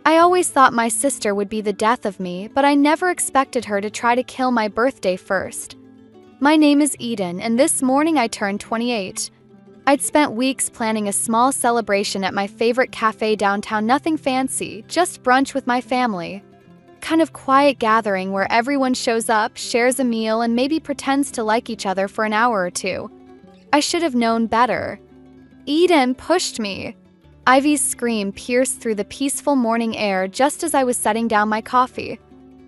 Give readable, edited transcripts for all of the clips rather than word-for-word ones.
I always thought my sister would be the death of me, but I never expected her to try to kill my birthday first. My name is Eden, and this morning I turned 28. I'd spent weeks planning a small celebration at my favorite cafe downtown, nothing fancy, just brunch with my family. Kind of quiet gathering where everyone shows up, shares a meal, and maybe pretends to like each other for an hour or two. I should have known better. Eden pushed me. Ivy's scream pierced through the peaceful morning air just as I was setting down my coffee.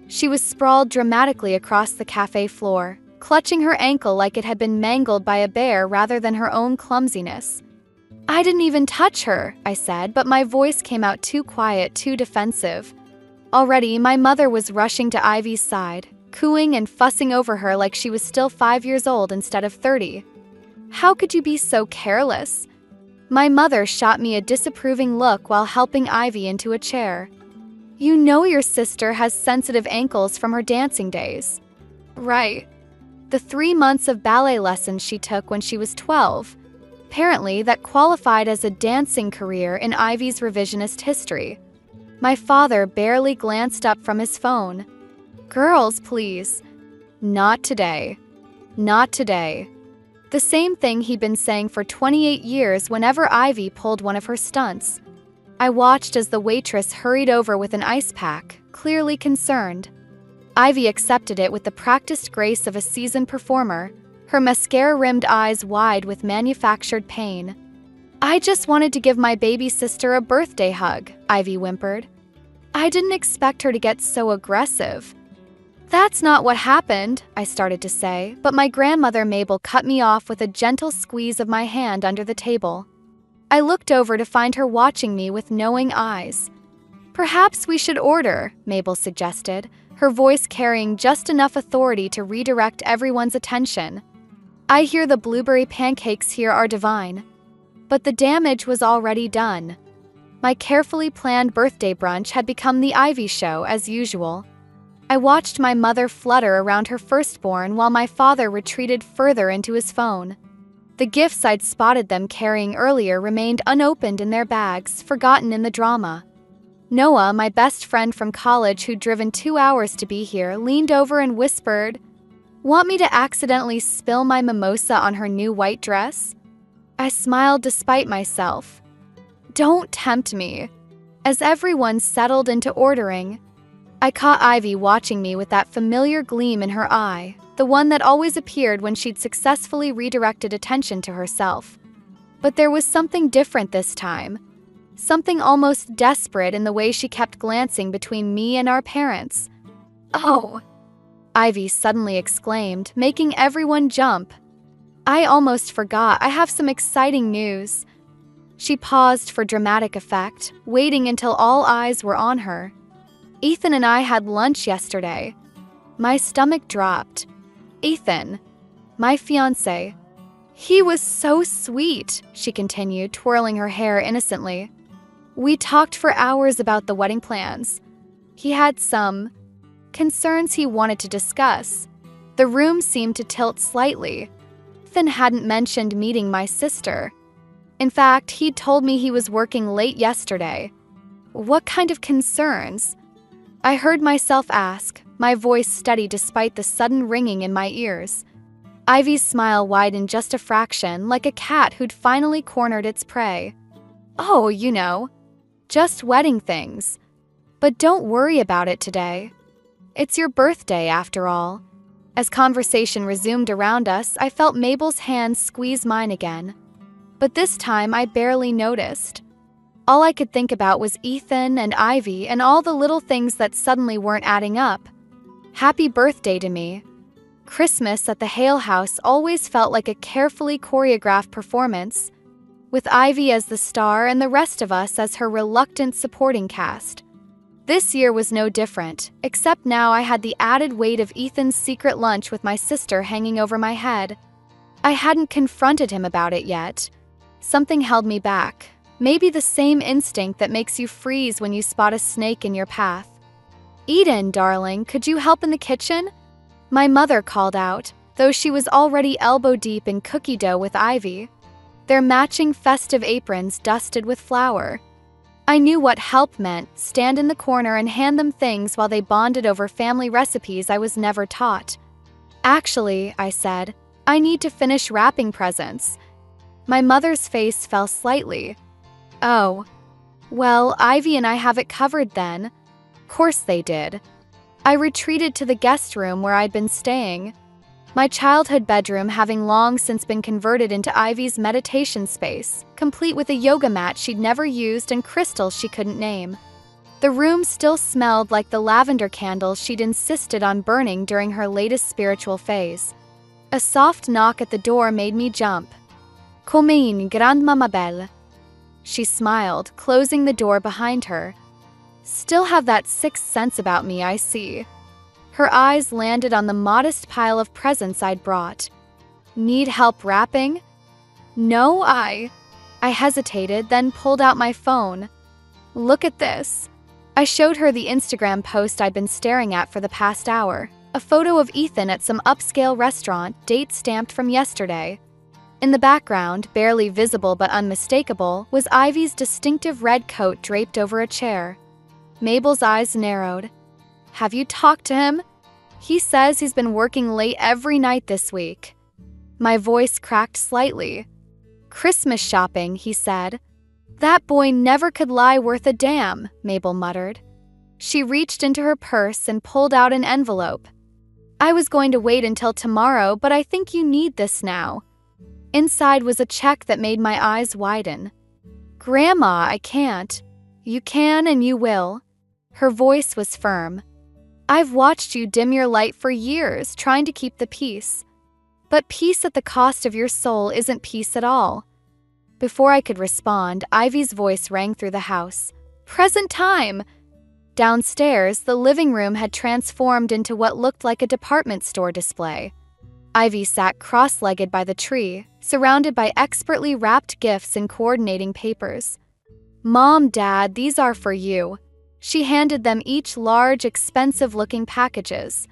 She was sprawled dramatically across the cafe floor, clutching her ankle like it had been mangled by a bear rather than her own clumsiness. I didn't even touch her, I said, but my voice came out too quiet, too defensive. Already, my mother was rushing to Ivy's side, cooing and fussing over her like she was still 5 years old instead of 30. How could you be so careless? My mother shot me a disapproving look while helping Ivy into a chair. You know your sister has sensitive ankles from her dancing days. Right. The 3 months of ballet lessons she took when she was 12. Apparently, that qualified as a dancing career in Ivy's revisionist history. My father barely glanced up from his phone. Girls, please. Not today. Not today. The same thing he'd been saying for 28 years whenever Ivy pulled one of her stunts. I watched as the waitress hurried over with an ice pack, clearly concerned. Ivy accepted it with the practiced grace of a seasoned performer, her mascara-rimmed eyes wide with manufactured pain. I just wanted to give my baby sister a birthday hug, Ivy whimpered. I didn't expect her to get so aggressive. That's not what happened, I started to say, but my grandmother Mabel cut me off with a gentle squeeze of my hand under the table. I looked over to find her watching me with knowing eyes. Perhaps we should order, Mabel suggested, her voice carrying just enough authority to redirect everyone's attention. I hear the blueberry pancakes here are divine. But the damage was already done. My carefully planned birthday brunch had become the Ivy show as usual. I watched my mother flutter around her firstborn while my father retreated further into his phone. The gifts I'd spotted them carrying earlier remained unopened in their bags, forgotten in the drama. Noah, my best friend from college who'd driven 2 hours to be here, leaned over and whispered, "Want me to accidentally spill my mimosa on her new white dress?" I smiled despite myself. Don't tempt me. As everyone settled into ordering, I caught Ivy watching me with that familiar gleam in her eye, the one that always appeared when she'd successfully redirected attention to herself. But there was something different this time. Something almost desperate in the way she kept glancing between me and our parents. "Oh!" Ivy suddenly exclaimed, making everyone jump. I almost forgot, I have some exciting news. She paused for dramatic effect, waiting until all eyes were on her. Ethan and I had lunch yesterday. My stomach dropped. Ethan, my fiancé. He was so sweet, she continued, twirling her hair innocently. We talked for hours about the wedding plans. He had some concerns he wanted to discuss. The room seemed to tilt slightly. Ethan hadn't mentioned meeting my sister. In fact, he'd told me he was working late yesterday. What kind of concerns? I heard myself ask, my voice steady despite the sudden ringing in my ears. Ivy's smile widened just a fraction, like a cat who'd finally cornered its prey. Oh, you know, just wedding things. But don't worry about it today. It's your birthday, after all. As conversation resumed around us, I felt Mabel's hand squeeze mine again. But this time I barely noticed. All I could think about was Ethan and Ivy and all the little things that suddenly weren't adding up. Happy birthday to me. Christmas at the Hale house always felt like a carefully choreographed performance, with Ivy as the star and the rest of us as her reluctant supporting cast. This year was no different, except now I had the added weight of Ethan's secret lunch with my sister hanging over my head. I hadn't confronted him about it yet. Something held me back. Maybe the same instinct that makes you freeze when you spot a snake in your path. Eden, darling, could you help in the kitchen? My mother called out, though she was already elbow-deep in cookie dough with Ivy, their matching festive aprons dusted with flour. I knew what help meant, stand in the corner and hand them things while they bonded over family recipes I was never taught. Actually, I said, I need to finish wrapping presents. My mother's face fell slightly. Oh. Well, Ivy and I have it covered then. Course they did. I retreated to the guest room where I'd been staying. My childhood bedroom having long since been converted into Ivy's meditation space, complete with a yoga mat she'd never used and crystals she couldn't name. The room still smelled like the lavender candles she'd insisted on burning during her latest spiritual phase. A soft knock at the door made me jump. Come in, grandmama belle. She smiled, closing the door behind her. Still have that sixth sense about me, I see. Her eyes landed on the modest pile of presents I'd brought. Need help wrapping? No, I hesitated, then pulled out my phone. Look at this. I showed her the Instagram post I'd been staring at for the past hour, a photo of Ethan at some upscale restaurant, date stamped from yesterday. In the background, barely visible but unmistakable, was Ivy's distinctive red coat draped over a chair. Mabel's eyes narrowed. Have you talked to him? He says he's been working late every night this week. My voice cracked slightly. Christmas shopping, he said. That boy never could lie worth a damn, Mabel muttered. She reached into her purse and pulled out an envelope. I was going to wait until tomorrow, but I think you need this now. Inside was a check that made my eyes widen. Grandma, I can't. You can and you will. Her voice was firm. I've watched you dim your light for years, trying to keep the peace. But peace at the cost of your soul isn't peace at all. Before I could respond, Ivy's voice rang through the house. Present time! Downstairs, the living room had transformed into what looked like a department store display. Ivy sat cross-legged by the tree, surrounded by expertly wrapped gifts and coordinating papers. Mom, Dad, these are for you. She handed them each large, expensive-looking packages.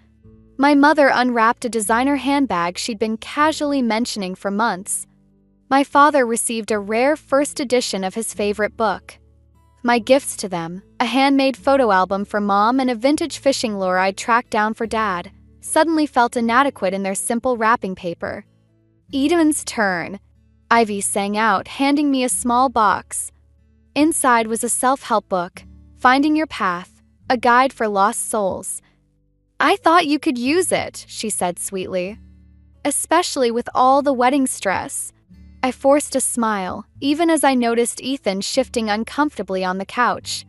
My mother unwrapped a designer handbag she'd been casually mentioning for months. My father received a rare first edition of his favorite book. My gifts to them, a handmade photo album for Mom and a vintage fishing lure I'd tracked down for Dad, suddenly felt inadequate in their simple wrapping paper. Eden's turn, Ivy sang out, handing me a small box. Inside was a self-help book, Finding Your Path, a guide for lost souls. I thought you could use it, she said sweetly. Especially with all the wedding stress. I forced a smile, even as I noticed Ethan shifting uncomfortably on the couch.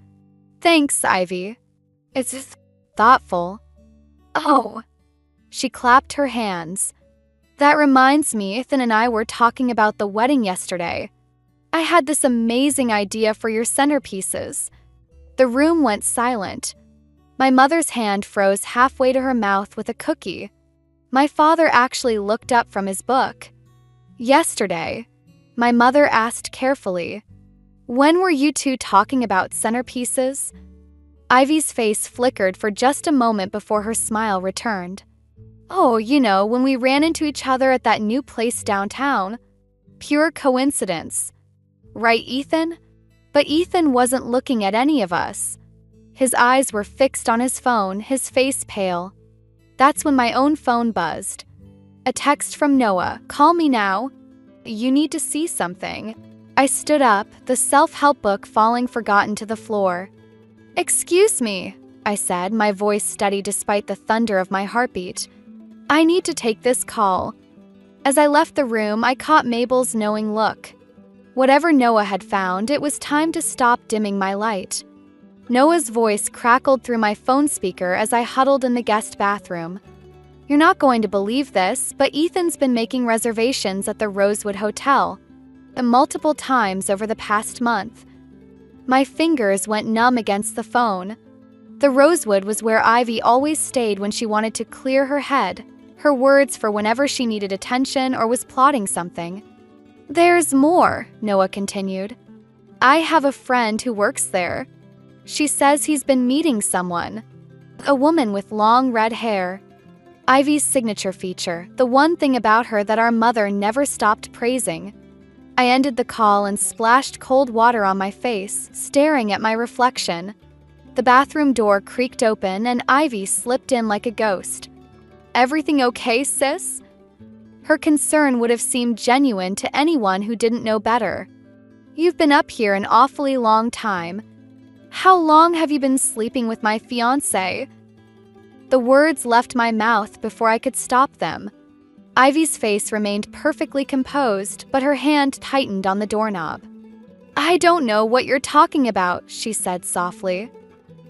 Thanks, Ivy. It's thoughtful. Oh. She clapped her hands. That reminds me, Ethan and I were talking about the wedding yesterday. I had this amazing idea for your centerpieces. The room went silent. My mother's hand froze halfway to her mouth with a cookie. My father actually looked up from his book. Yesterday, my mother asked carefully, when were you two talking about centerpieces? Ivy's face flickered for just a moment before her smile returned. Oh, when we ran into each other at that new place downtown. Pure coincidence. Right, Ethan? But Ethan wasn't looking at any of us. His eyes were fixed on his phone, his face pale. That's when my own phone buzzed. A text from Noah, call me now. You need to see something. I stood up, the self-help book falling forgotten to the floor. Excuse me, I said, my voice steady despite the thunder of my heartbeat. I need to take this call. As I left the room, I caught Mabel's knowing look. Whatever Noah had found, it was time to stop dimming my light. Noah's voice crackled through my phone speaker as I huddled in the guest bathroom. You're not going to believe this, but Ethan's been making reservations at the Rosewood Hotel, multiple times over the past month. My fingers went numb against the phone. The Rosewood was where Ivy always stayed when she wanted to clear her head, her words for whenever she needed attention or was plotting something. There's more, Noah continued. I have a friend who works there. She says he's been meeting someone. A woman with long red hair. Ivy's signature feature, the one thing about her that our mother never stopped praising. I ended the call and splashed cold water on my face, staring at my reflection. The bathroom door creaked open and Ivy slipped in like a ghost. "Everything okay, sis?" Her concern would have seemed genuine to anyone who didn't know better. "You've been up here an awfully long time. How long have you been sleeping with my fiancé?" The words left my mouth before I could stop them. Ivy's face remained perfectly composed, but her hand tightened on the doorknob. "I don't know what you're talking about," she said softly.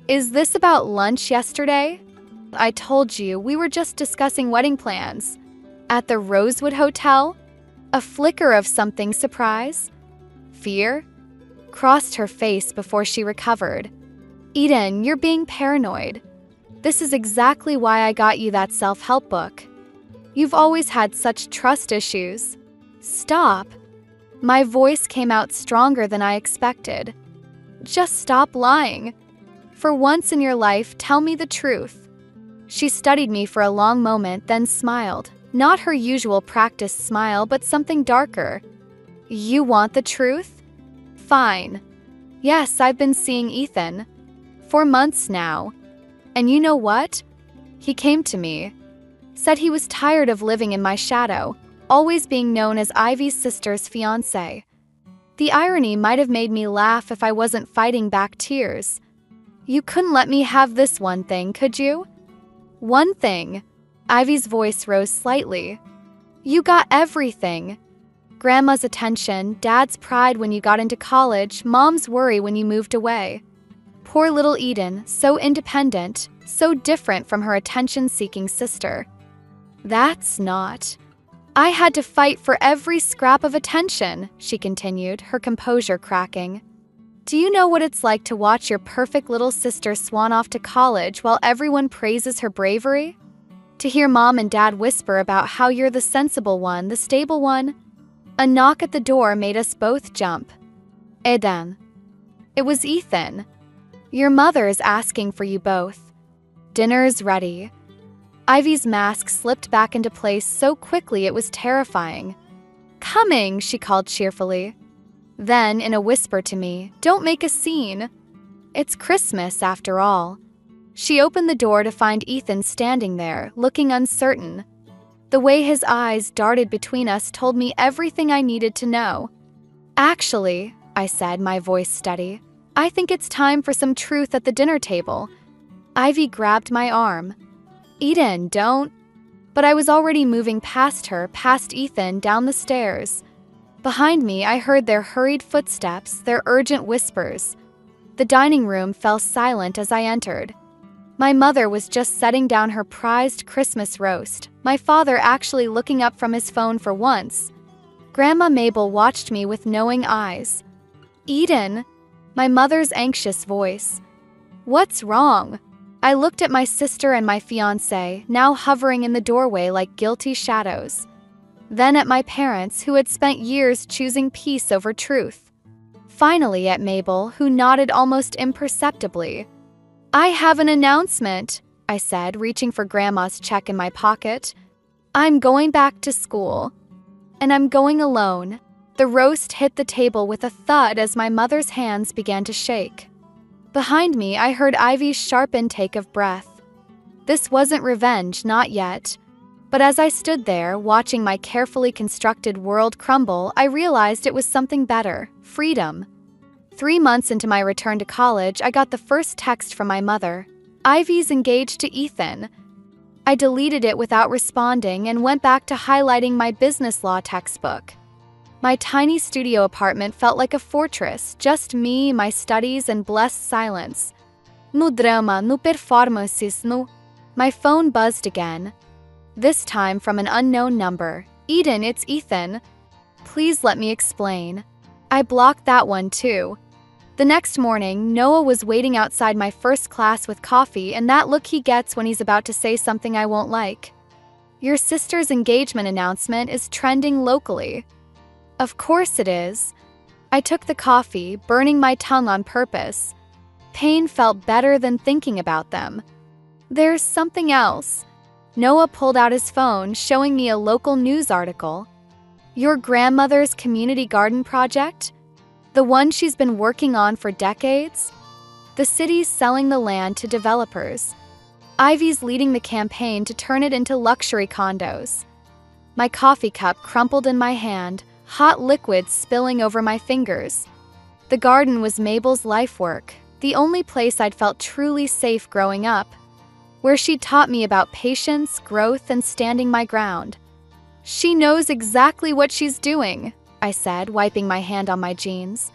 "Is this about lunch yesterday? I told you we were just discussing wedding plans. At the Rosewood Hotel?" A flicker of something surprise? Fear? Crossed her face before she recovered. "Eden, you're being paranoid. This is exactly why I got you that self-help book. You've always had such trust issues. Stop." My voice came out stronger than I expected. "Just stop lying. For once in your life, tell me the truth." She studied me for a long moment, then smiled. Not her usual practiced smile, but something darker. "You want the truth? Fine. Yes, I've been seeing Ethan. For months now. And you know what? He came to me. Said he was tired of living in my shadow, always being known as Ivy's sister's fiancé. The irony might have made me laugh if I wasn't fighting back tears. "You couldn't let me have this one thing, could you?" "One thing?" Ivy's voice rose slightly. "You got everything. Grandma's attention, Dad's pride when you got into college, Mom's worry when you moved away. Poor little Eden, so independent, so different from her attention-seeking sister. That's not. I had to fight for every scrap of attention," she continued, her composure cracking. "Do you know what it's like to watch your perfect little sister swan off to college while everyone praises her bravery? To hear Mom and Dad whisper about how you're the sensible one, the stable one?" A knock at the door made us both jump. "Eden." It was Ethan. "Your mother's asking for you both. Dinner's ready." Ivy's mask slipped back into place so quickly it was terrifying. "Coming," she called cheerfully. Then, in a whisper to me, "Don't make a scene. It's Christmas, after all." She opened the door to find Ethan standing there, looking uncertain. The way his eyes darted between us told me everything I needed to know. "Actually," I said, my voice steady, "I think it's time for some truth at the dinner table." Ivy grabbed my arm. "Eden, don't." But I was already moving past her, past Ethan, down the stairs. Behind me, I heard their hurried footsteps, their urgent whispers. The dining room fell silent as I entered. My mother was just setting down her prized Christmas roast, my father actually looking up from his phone for once. Grandma Mabel watched me with knowing eyes. "Eden," my mother's anxious voice. "What's wrong?" I looked at my sister and my fiancé, now hovering in the doorway like guilty shadows. Then at my parents, who had spent years choosing peace over truth. Finally at Mabel, who nodded almost imperceptibly. "I have an announcement," I said, reaching for Grandma's check in my pocket. "I'm going back to school. And I'm going alone." The roast hit the table with a thud as my mother's hands began to shake. Behind me, I heard Ivy's sharp intake of breath. This wasn't revenge, not yet. But as I stood there, watching my carefully constructed world crumble, I realized it was something better: freedom. 3 months into my return to college, I got the first text from my mother. "Ivy's engaged to Ethan." I deleted it without responding and went back to highlighting my business law textbook. My tiny studio apartment felt like a fortress, just me, my studies, and blessed silence. No drama, no performances, no. My phone buzzed again. This time from an unknown number. "Eden, it's Ethan. Please let me explain." I blocked that one too. The next morning, Noah was waiting outside my first class with coffee and that look he gets when he's about to say something I won't like. "Your sister's engagement announcement is trending locally." Of course it is. I took the coffee, burning my tongue on purpose. Pain felt better than thinking about them. "There's something else." Noah pulled out his phone, showing me a local news article. Your grandmother's community garden project? The one she's been working on for decades? The city's selling the land to developers. Ivy's leading the campaign to turn it into luxury condos. My coffee cup crumpled in my hand, hot liquid spilling over my fingers. The garden was Mabel's life work, the only place I'd felt truly safe growing up, where she'd taught me about patience, growth, and standing my ground. She knows exactly what she's doing, I said, wiping my hand on my jeans.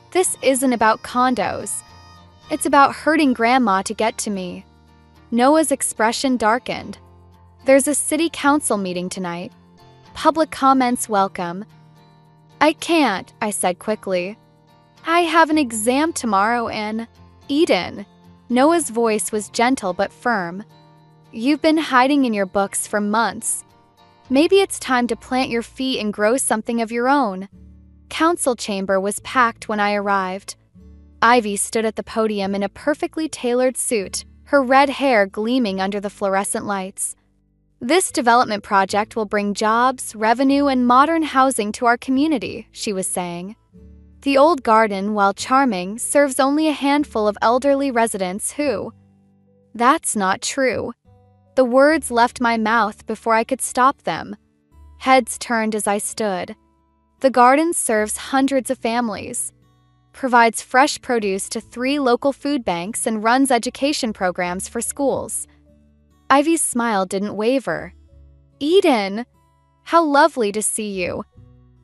This isn't about condos. It's about hurting Grandma to get to me. Noah's expression darkened. There's a city council meeting tonight. Public comments welcome. I can't, I said quickly. I have an exam tomorrow and… Eden. Noah's voice was gentle but firm. You've been hiding in your books for months. Maybe it's time to plant your feet and grow something of your own. Council chamber was packed when I arrived. Ivy stood at the podium in a perfectly tailored suit, her red hair gleaming under the fluorescent lights. This development project will bring jobs, revenue, and modern housing to our community, she was saying. The old garden, while charming, serves only a handful of elderly residents who… That's not true. The words left my mouth before I could stop them. Heads turned as I stood. The garden serves hundreds of families, provides fresh produce to 3 local food banks, and runs education programs for schools. Ivy's smile didn't waver. Eden! How lovely to see you.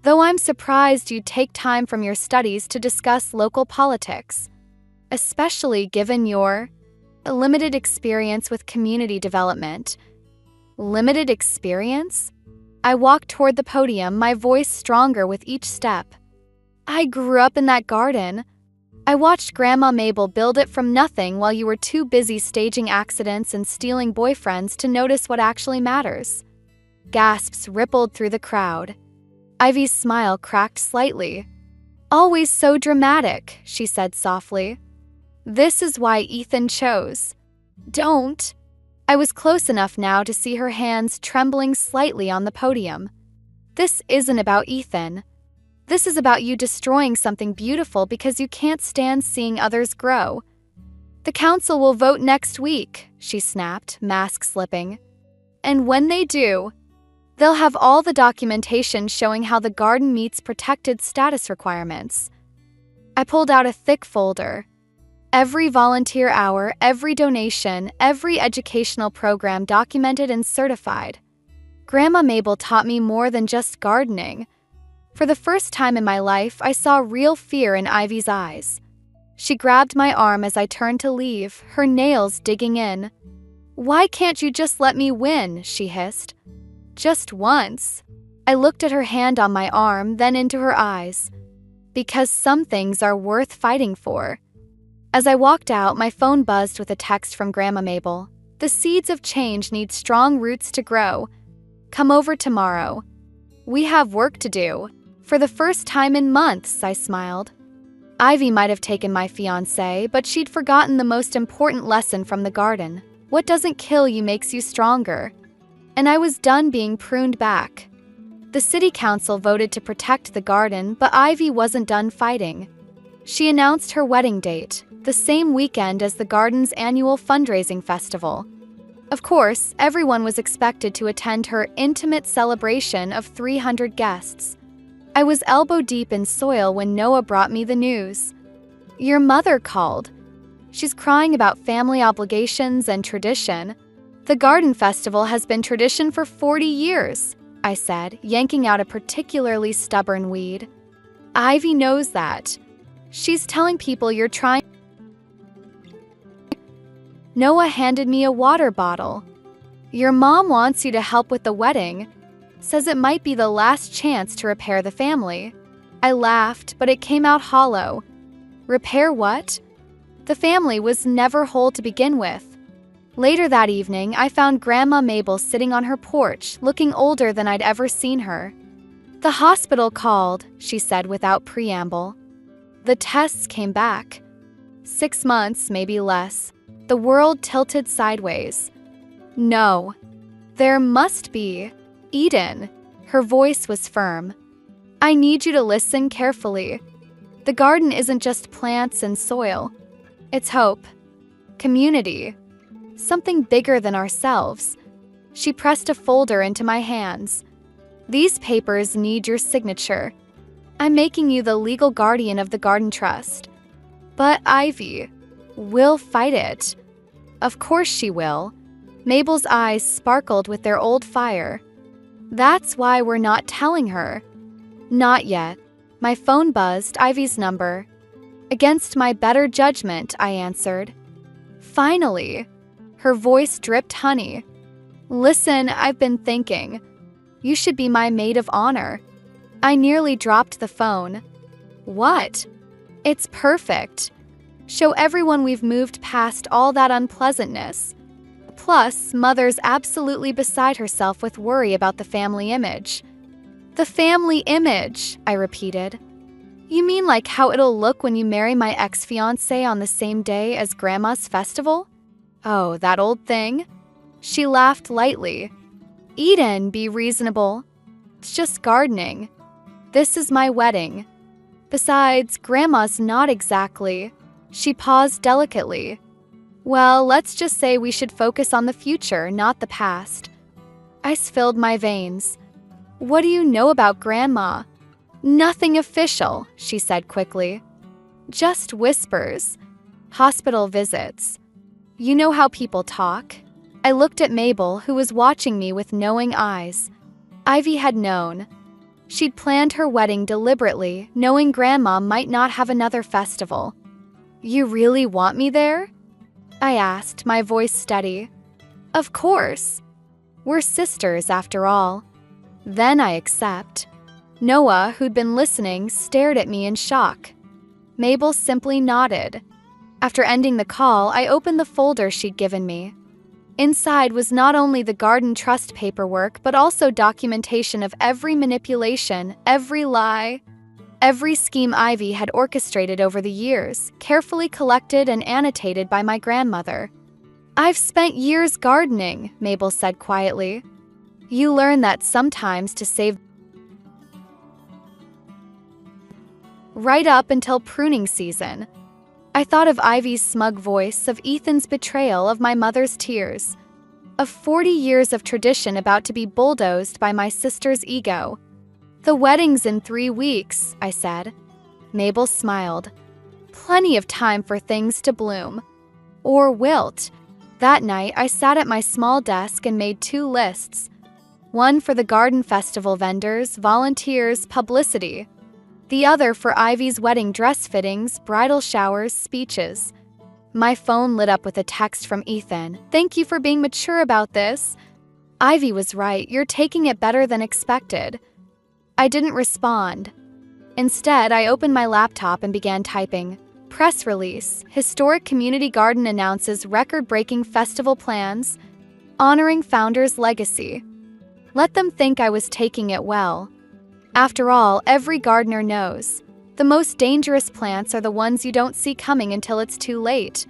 Though I'm surprised you take time from your studies to discuss local politics, especially given your… limited experience with community development. Limited experience? I walked toward the podium, my voice stronger with each step. I grew up in that garden. I watched Grandma Mabel build it from nothing while you were too busy staging accidents and stealing boyfriends to notice what actually matters. Gasps rippled through the crowd. Ivy's smile cracked slightly. Always so dramatic, she said softly. This is why Ethan chose. Don't. I was close enough now to see her hands trembling slightly on the podium. This isn't about Ethan. This is about you destroying something beautiful because you can't stand seeing others grow. The council will vote next week, she snapped, mask slipping. And when they do, they'll have all the documentation showing how the garden meets protected status requirements. I pulled out a thick folder. Every volunteer hour, every donation, every educational program documented and certified. Grandma Mabel taught me more than just gardening. For the first time in my life, I saw real fear in Ivy's eyes. She grabbed my arm as I turned to leave, her nails digging in. Why can't you just let me win? She hissed. Just once. I looked at her hand on my arm, then into her eyes. Because some things are worth fighting for. As I walked out, my phone buzzed with a text from Grandma Mabel. The seeds of change need strong roots to grow. Come over tomorrow. We have work to do. For the first time in months, I smiled. Ivy might have taken my fiancé, but she'd forgotten the most important lesson from the garden. What doesn't kill you makes you stronger. And I was done being pruned back. The city council voted to protect the garden, but Ivy wasn't done fighting. She announced her wedding date, the same weekend as the garden's annual fundraising festival. Of course, everyone was expected to attend her intimate celebration of 300 guests. I was elbow-deep in soil when Noah brought me the news. Your mother called. She's crying about family obligations and tradition. The garden festival has been tradition for 40 years, I said, yanking out a particularly stubborn weed. Ivy knows that. She's telling people you're trying. Noah handed me a water bottle. Your mom wants you to help with the wedding. Says it might be the last chance to repair the family. I laughed, but it came out hollow. Repair what? The family was never whole to begin with. Later that evening, I found Grandma Mabel sitting on her porch, looking older than I'd ever seen her. The hospital called, she said without preamble. The tests came back. 6 months, maybe less. The world tilted sideways. No. There must be. Eden. Her voice was firm. I need you to listen carefully. The garden isn't just plants and soil. It's hope, community, something bigger than ourselves. She pressed a folder into my hands. These papers need your signature. I'm making you the legal guardian of the garden trust. But Ivy, we'll fight it. Of course she will. Mabel's eyes sparkled with their old fire. That's why we're not telling her. Not yet. My phone buzzed Ivy's number. Against my better judgment, I answered. Finally. Her voice dripped honey. Listen, I've been thinking. You should be my maid of honor. I nearly dropped the phone. What? It's perfect. Show everyone we've moved past all that unpleasantness. Plus, Mother's absolutely beside herself with worry about the family image. The family image, I repeated. You mean like how it'll look when you marry my ex-fiancé on the same day as Grandma's festival? Oh, that old thing? She laughed lightly. Eden, be reasonable. It's just gardening. This is my wedding. Besides, Grandma's not exactly. She paused delicately. Well, let's just say we should focus on the future, not the past. Ice filled my veins. What do you know about Grandma? Nothing official, she said quickly. Just whispers. Hospital visits. You know how people talk? I looked at Mabel, who was watching me with knowing eyes. Ivy had known. She'd planned her wedding deliberately, knowing Grandma might not have another festival. You really want me there? I asked, my voice steady. Of course. We're sisters, after all. Then I accept. Noah, who'd been listening, stared at me in shock. Mabel simply nodded. After ending the call, I opened the folder she'd given me. Inside was not only the garden trust paperwork, but also documentation of every manipulation, every lie, every scheme Ivy had orchestrated over the years, carefully collected and annotated by my grandmother. I've spent years gardening, Mabel said quietly. You learn that sometimes to save right up until pruning season. I thought of Ivy's smug voice, of Ethan's betrayal, of my mother's tears, of 40 years of tradition about to be bulldozed by my sister's ego. The wedding's in 3 weeks, I said. Mabel smiled. Plenty of time for things to bloom. Or wilt. That night, I sat at my small desk and made 2 lists. One for the garden festival vendors, volunteers, publicity. The other for Ivy's wedding dress fittings, bridal showers, speeches. My phone lit up with a text from Ethan. Thank you for being mature about this. Ivy was right, you're taking it better than expected. I didn't respond. Instead, I opened my laptop and began typing. Press release. Historic Community Garden announces record-breaking festival plans, honoring founder's legacy. Let them think I was taking it well. After all, every gardener knows. The most dangerous plants are the ones you don't see coming until it's too late.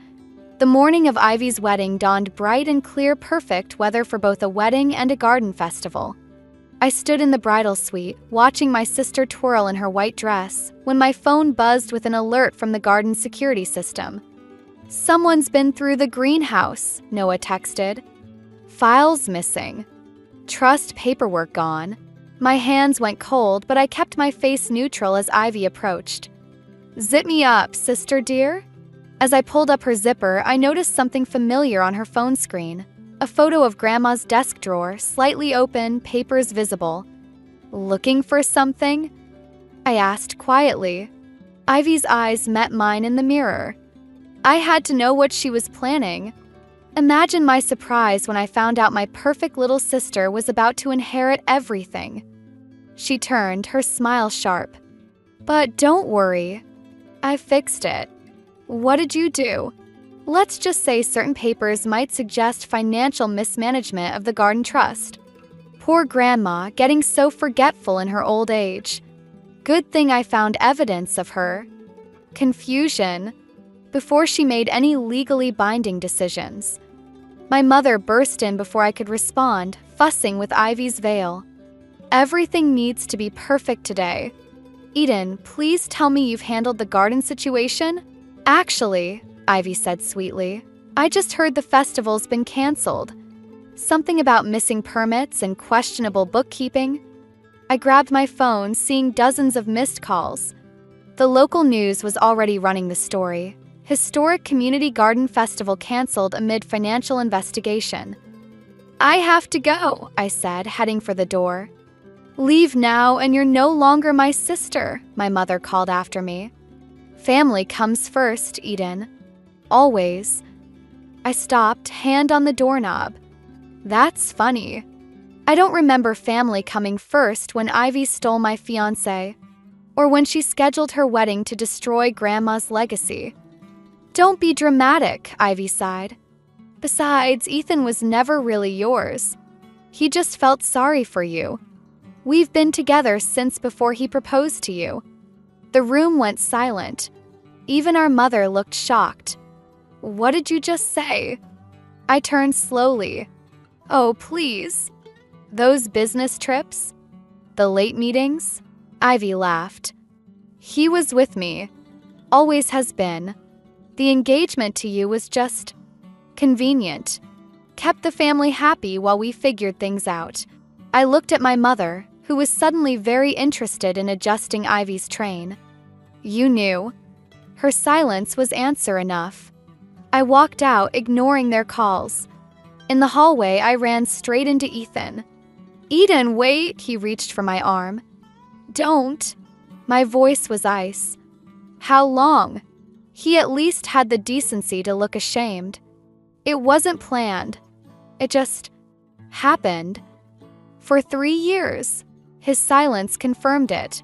The morning of Ivy's wedding dawned bright and clear, perfect weather for both a wedding and a garden festival. I stood in the bridal suite, watching my sister twirl in her white dress, when my phone buzzed with an alert from the garden security system. Someone's been through the greenhouse, Noah texted. Files missing. Trust paperwork gone. My hands went cold, but I kept my face neutral as Ivy approached. Zip me up, sister dear. As I pulled up her zipper, I noticed something familiar on her phone screen. A photo of Grandma's desk drawer, slightly open, papers visible. Looking for something? I asked quietly. Ivy's eyes met mine in the mirror. I had to know what she was planning. Imagine my surprise when I found out my perfect little sister was about to inherit everything. She turned, her smile sharp. But don't worry. I fixed it. What did you do? Let's just say certain papers might suggest financial mismanagement of the garden trust. Poor Grandma, getting so forgetful in her old age. Good thing I found evidence of her confusion before she made any legally binding decisions. My mother burst in before I could respond, fussing with Ivy's veil. Everything needs to be perfect today. Eden, please tell me you've handled the garden situation? Actually, Ivy said sweetly, I just heard the festival's been canceled. Something about missing permits and questionable bookkeeping. I grabbed my phone, seeing dozens of missed calls. The local news was already running the story. Historic Community Garden Festival canceled amid financial investigation. I have to go, I said, heading for the door. Leave now and you're no longer my sister, my mother called after me. Family comes first, Eden. Always. I stopped, hand on the doorknob. That's funny. I don't remember family coming first when Ivy stole my fiancé, or when she scheduled her wedding to destroy Grandma's legacy. Don't be dramatic, Ivy sighed. Besides, Ethan was never really yours. He just felt sorry for you. We've been together since before he proposed to you. The room went silent. Even our mother looked shocked. What did you just say? I turned slowly. Oh, please. Those business trips? The late meetings? Ivy laughed. He was with me. Always has been. The engagement to you was just convenient. Kept the family happy while we figured things out. I looked at my mother, who was suddenly very interested in adjusting Ivy's train. You knew. Her silence was answer enough. I walked out, ignoring their calls. In the hallway, I ran straight into Ethan. Eden, wait! He reached for my arm. Don't. My voice was ice. How long? He at least had the decency to look ashamed. It wasn't planned. It just happened. For 3 years. His silence confirmed it.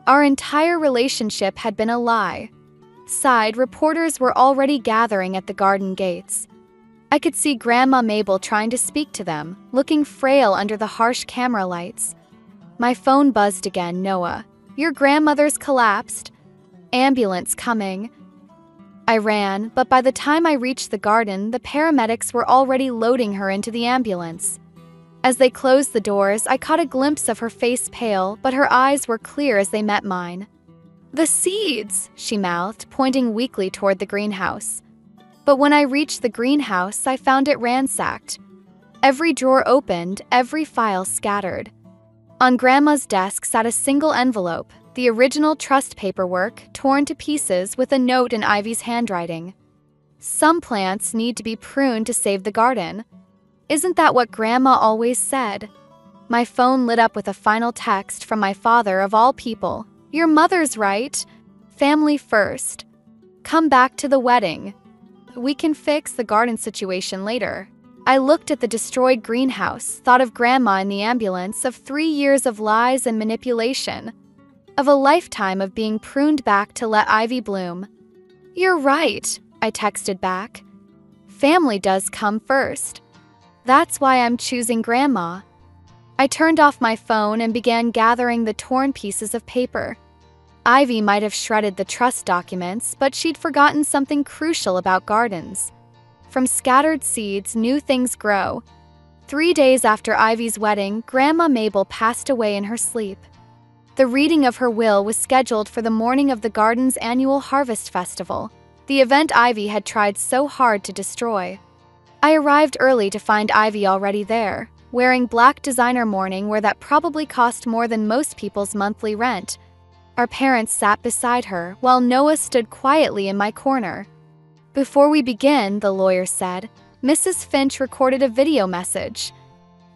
Our entire relationship had been a lie. Side reporters were already gathering at the garden gates. I could see Grandma Mabel trying to speak to them, looking frail under the harsh camera lights. My phone buzzed again. Noah, your grandmother's collapsed. Ambulance coming. I ran, but by the time I reached the garden, the paramedics were already loading her into the ambulance. As they closed the doors, I caught a glimpse of her face pale, but her eyes were clear as they met mine. The seeds, she mouthed, pointing weakly toward the greenhouse. But when I reached the greenhouse, I found it ransacked. Every drawer opened, every file scattered. On Grandma's desk sat a single envelope, the original trust paperwork, torn to pieces with a note in Ivy's handwriting. Some plants need to be pruned to save the garden. Isn't that what Grandma always said? My phone lit up with a final text from my father of all people. Your mother's right. Family first. Come back to the wedding. We can fix the garden situation later. I looked at the destroyed greenhouse, thought of Grandma in the ambulance, of 3 years of lies and manipulation, of a lifetime of being pruned back to let Ivy bloom. You're right, I texted back. Family does come first. That's why I'm choosing Grandma. I turned off my phone and began gathering the torn pieces of paper. Ivy might have shredded the trust documents, but she'd forgotten something crucial about gardens. From scattered seeds, new things grow. 3 days after Ivy's wedding, Grandma Mabel passed away in her sleep. The reading of her will was scheduled for the morning of the garden's annual harvest festival, the event Ivy had tried so hard to destroy. I arrived early to find Ivy already there, wearing black designer mourning wear that probably cost more than most people's monthly rent. Our parents sat beside her, while Noah stood quietly in my corner. Before we begin, the lawyer said, Mrs. Finch recorded a video message.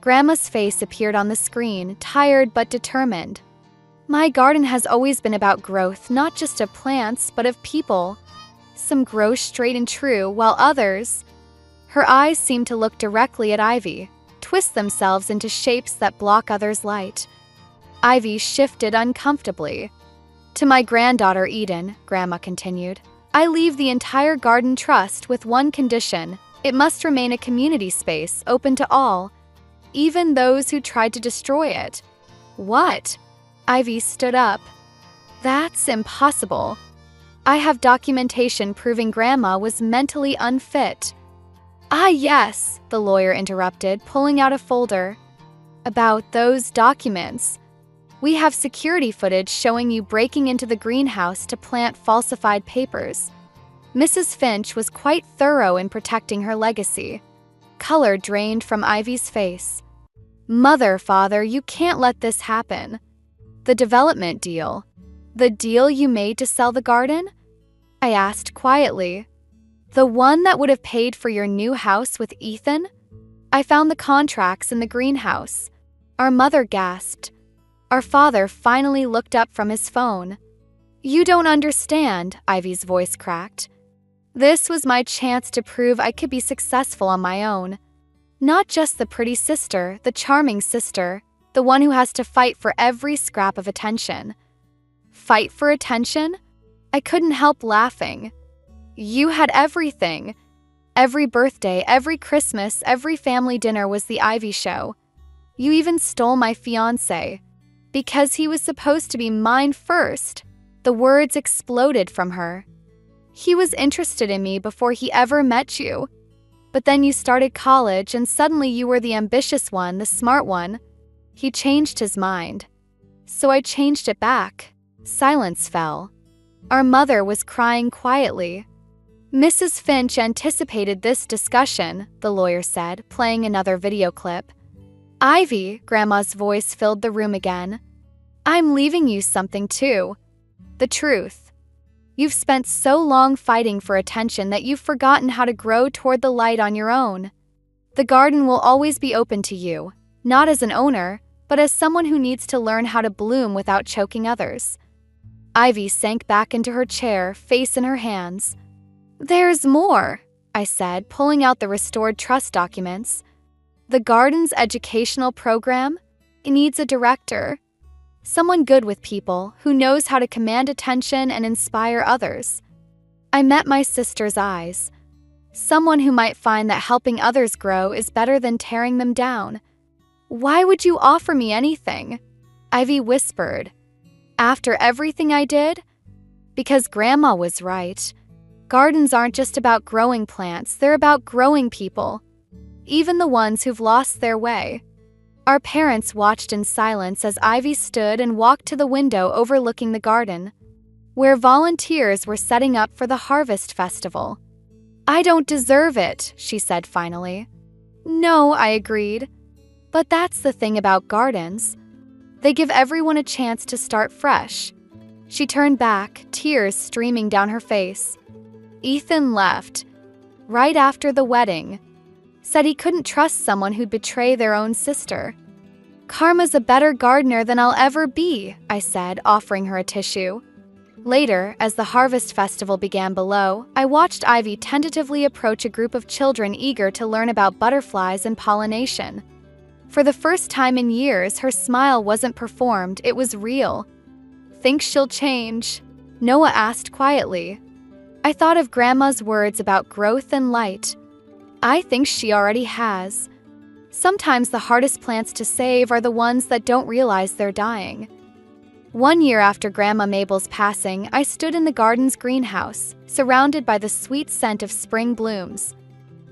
Grandma's face appeared on the screen, tired but determined. My garden has always been about growth, not just of plants, but of people. Some grow straight and true, while others... Her eyes seemed to look directly at Ivy, twist themselves into shapes that block others' light. Ivy shifted uncomfortably. To my granddaughter Eden, Grandma continued, I leave the entire garden trust with one condition. It must remain a community space open to all, even those who tried to destroy it. What? Ivy stood up. That's impossible. I have documentation proving Grandma was mentally unfit. Ah, yes, the lawyer interrupted, pulling out a folder. About those documents. We have security footage showing you breaking into the greenhouse to plant falsified papers. Mrs. Finch was quite thorough in protecting her legacy. Color drained from Ivy's face. Mother, father, you can't let this happen. The development deal. The deal you made to sell the garden? I asked quietly. The one that would have paid for your new house with Ethan? I found the contracts in the greenhouse. Our mother gasped. Our father finally looked up from his phone. You don't understand, Ivy's voice cracked. This was my chance to prove I could be successful on my own. Not just the pretty sister, the charming sister, the one who has to fight for every scrap of attention. Fight for attention? I couldn't help laughing. You had everything. Every birthday, every Christmas, every family dinner was the Ivy show. You even stole my fiancé. Because he was supposed to be mine first. The words exploded from her. He was interested in me before he ever met you. But then you started college and suddenly you were the ambitious one, the smart one. He changed his mind. So I changed it back. Silence fell. Our mother was crying quietly. Mrs. Finch anticipated this discussion, the lawyer said, playing another video clip. Ivy, Grandma's voice filled the room again. I'm leaving you something too. The truth. You've spent so long fighting for attention that you've forgotten how to grow toward the light on your own. The garden will always be open to you, not as an owner, but as someone who needs to learn how to bloom without choking others. Ivy sank back into her chair, face in her hands. There's more, I said, pulling out the restored trust documents. The garden's educational program? It needs a director. Someone good with people, who knows how to command attention and inspire others. I met my sister's eyes. Someone who might find that helping others grow is better than tearing them down. Why would you offer me anything? Ivy whispered. After everything I did? Because Grandma was right. Gardens aren't just about growing plants, they're about growing people. Even the ones who've lost their way. Our parents watched in silence as Ivy stood and walked to the window overlooking the garden, where volunteers were setting up for the Harvest Festival. I don't deserve it, she said finally. No, I agreed. But that's the thing about gardens. They give everyone a chance to start fresh. She turned back, tears streaming down her face. Ethan left, right after the wedding. Said he couldn't trust someone who'd betray their own sister. Karma's a better gardener than I'll ever be, I said, offering her a tissue. Later, as the Harvest Festival began below, I watched Ivy tentatively approach a group of children eager to learn about butterflies and pollination. For the first time in years, her smile wasn't performed, it was real. Think she'll change? Noah asked quietly. I thought of Grandma's words about growth and light. I think she already has. Sometimes the hardest plants to save are the ones that don't realize they're dying. 1 year after Grandma Mabel's passing, I stood in the garden's greenhouse, surrounded by the sweet scent of spring blooms.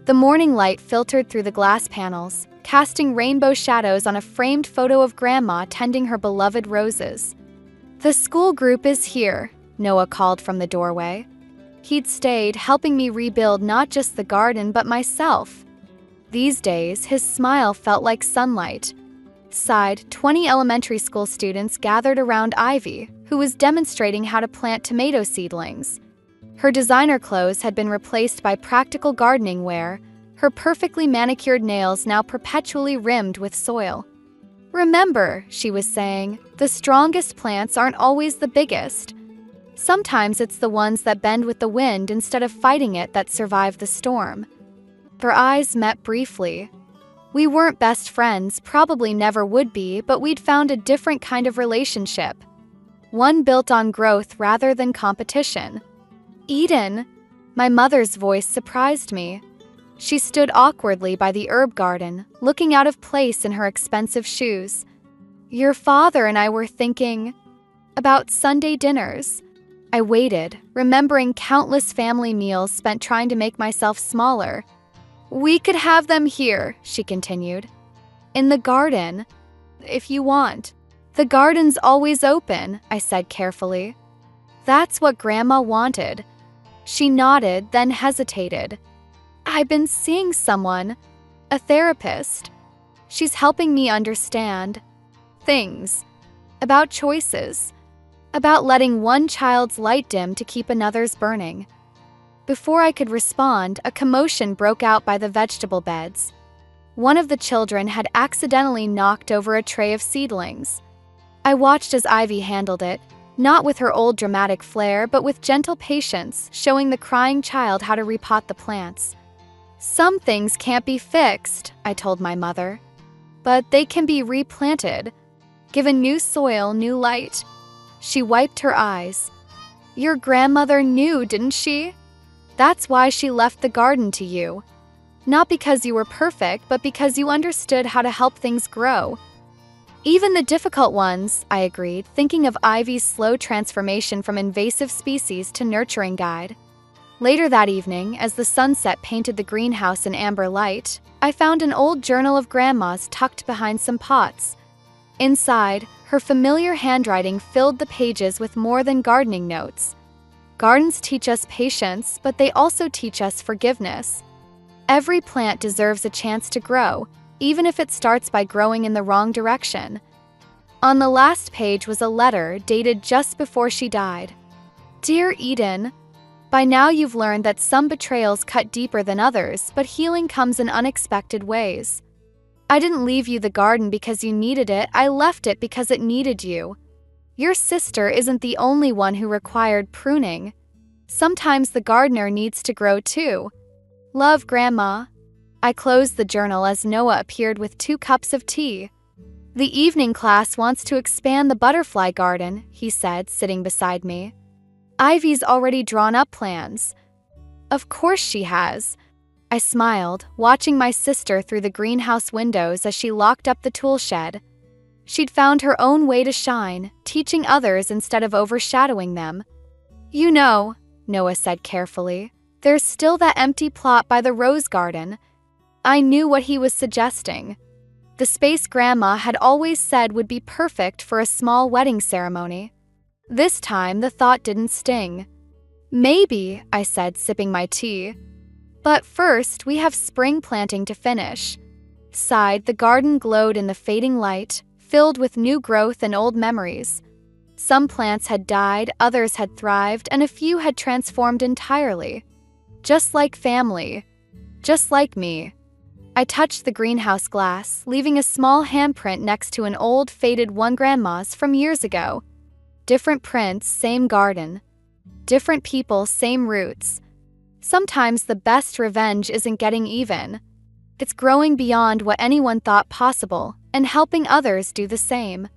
The morning light filtered through the glass panels, casting rainbow shadows on a framed photo of Grandma tending her beloved roses. The school group is here, Noah called from the doorway. He'd stayed, helping me rebuild not just the garden but myself. These days, his smile felt like sunlight. Outside, 20 elementary school students gathered around Ivy, who was demonstrating how to plant tomato seedlings. Her designer clothes had been replaced by practical gardening wear, her perfectly manicured nails now perpetually rimmed with soil. Remember, she was saying, the strongest plants aren't always the biggest. Sometimes it's the ones that bend with the wind instead of fighting it that survive the storm. Her eyes met briefly. We weren't best friends, probably never would be, but we'd found a different kind of relationship. One built on growth rather than competition. Eden, my mother's voice surprised me. She stood awkwardly by the herb garden, looking out of place in her expensive shoes. Your father and I were thinking about Sunday dinners. I waited, remembering countless family meals spent trying to make myself smaller. We could have them here, she continued. In the garden. if you want. The garden's always open, I said carefully. That's what Grandma wanted. She nodded, then hesitated. I've been seeing someone, a therapist. She's helping me understand things, about choices, about letting one child's light dim to keep another's burning. Before I could respond, a commotion broke out by the vegetable beds. One of the children had accidentally knocked over a tray of seedlings. I watched as Ivy handled it, not with her old dramatic flair, but with gentle patience, showing the crying child how to repot the plants. Some things can't be fixed, I told my mother, but they can be replanted, given new soil, new light. She wiped her eyes. Your grandmother knew, didn't she? That's why she left the garden to you. Not because you were perfect, but because you understood how to help things grow. Even the difficult ones, I agreed, thinking of Ivy's slow transformation from invasive species to nurturing guide. Later that evening, as the sunset painted the greenhouse in amber light, I found an old journal of Grandma's tucked behind some pots. Inside, her familiar handwriting filled the pages with more than gardening notes. Gardens teach us patience, but they also teach us forgiveness. Every plant deserves a chance to grow, even if it starts by growing in the wrong direction. On the last page was a letter dated just before she died. Dear Eden, by now you've learned that some betrayals cut deeper than others, but healing comes in unexpected ways. I didn't leave you the garden because you needed it, I left it because it needed you. Your sister isn't the only one who required pruning. Sometimes the gardener needs to grow too. Love, Grandma. I closed the journal as Noah appeared with 2 cups of tea. The evening class wants to expand the butterfly garden, he said, sitting beside me. Ivy's already drawn up plans. Of course she has. I smiled, watching my sister through the greenhouse windows as she locked up the tool shed. She'd found her own way to shine, teaching others instead of overshadowing them. You know, Noah said carefully, there's still that empty plot by the rose garden. I knew what he was suggesting. The space Grandma had always said would be perfect for a small wedding ceremony. This time, the thought didn't sting. Maybe, I said, sipping my tea. But first, we have spring planting to finish. Sighed, the garden glowed in the fading light, filled with new growth and old memories. Some plants had died, others had thrived, and a few had transformed entirely. Just like family. Just like me. I touched the greenhouse glass, leaving a small handprint next to an old, faded one Grandma's from years ago. Different prints, same garden. Different people, same roots. Sometimes the best revenge isn't getting even. It's growing beyond what anyone thought possible and helping others do the same.